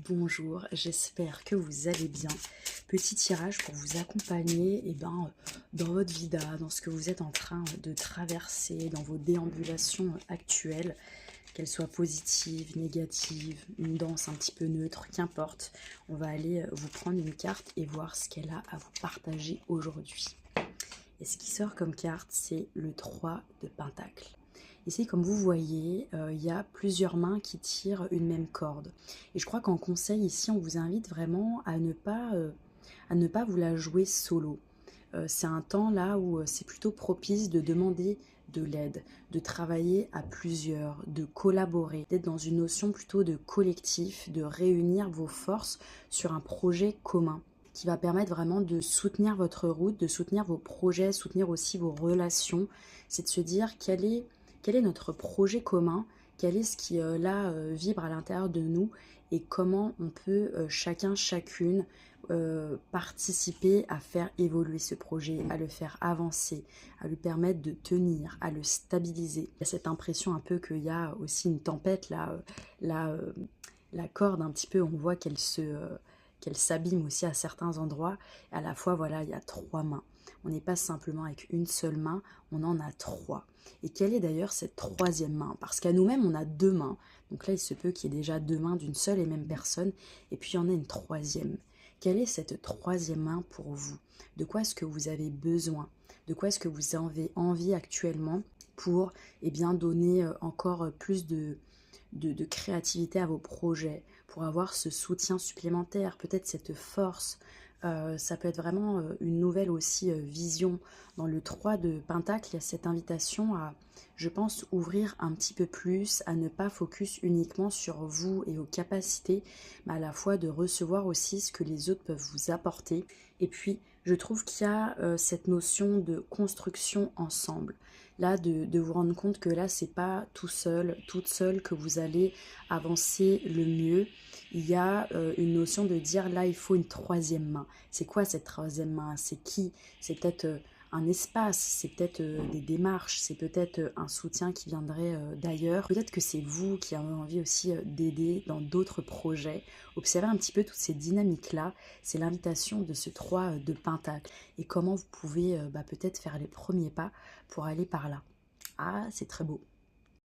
bonjour, j'espère que vous allez bien. Petit tirage pour vous accompagner dans votre vida, dans ce que vous êtes en train de traverser, dans vos déambulations actuelles, qu'elles soient positives, négatives, une danse un petit peu neutre, qu'importe. On va aller vous prendre une carte et voir ce qu'elle a à vous partager aujourd'hui. Et ce qui sort comme carte, c'est le 3 de Pentacle. Ici, comme vous voyez, il y a plusieurs mains qui tirent une même corde. Et je crois qu'en conseil, ici, on vous invite vraiment à ne pas vous la jouer solo. C'est un temps là où c'est plutôt propice de demander de l'aide, de travailler à plusieurs, de collaborer, d'être dans une notion plutôt de collectif, de réunir vos forces sur un projet commun qui va permettre vraiment de soutenir votre route, de soutenir vos projets, soutenir aussi vos relations. C'est de se dire quel est notre projet commun, quel est ce qui vibre à l'intérieur de nous et comment on peut chacune participer à faire évoluer ce projet, à le faire avancer, à lui permettre de tenir, à le stabiliser. Il y a cette impression un peu qu'il y a aussi une tempête là, la corde un petit peu, on voit qu'elle s'abîme aussi à certains endroits. À la fois, voilà, il y a trois mains. On n'est pas simplement avec une seule main, on en a trois. Et quelle est d'ailleurs cette troisième main? Parce qu'à nous-mêmes, on a deux mains. Donc là, il se peut qu'il y ait déjà deux mains d'une seule et même personne. Et puis, il y en a une troisième. Quelle est cette troisième main pour vous? De quoi est-ce que vous avez besoin? De quoi est-ce que vous avez envie actuellement pour donner encore plus de créativité à vos projets, pour avoir ce soutien supplémentaire, peut-être cette force. Ça peut être vraiment une nouvelle aussi vision. Dans le 3 de Pentacle, il y a cette invitation à, je pense, ouvrir un petit peu plus, à ne pas focus uniquement sur vous et vos capacités, mais à la fois de recevoir aussi ce que les autres peuvent vous apporter. Et puis, je trouve qu'il y a cette notion de construction ensemble. Là, de vous rendre compte que là, c'est pas tout seul, toute seule que vous allez avancer le mieux. Il y a une notion de dire là, il faut une troisième main. C'est quoi cette troisième main? C'est qui? C'est peut-être un espace, c'est peut-être des démarches, c'est peut-être un soutien qui viendrait d'ailleurs. Peut-être que c'est vous qui avez envie aussi d'aider dans d'autres projets. Observez un petit peu toutes ces dynamiques-là. C'est l'invitation de ce 3 de Pentacle. Et comment vous pouvez peut-être faire les premiers pas pour aller par là. Ah, c'est très beau.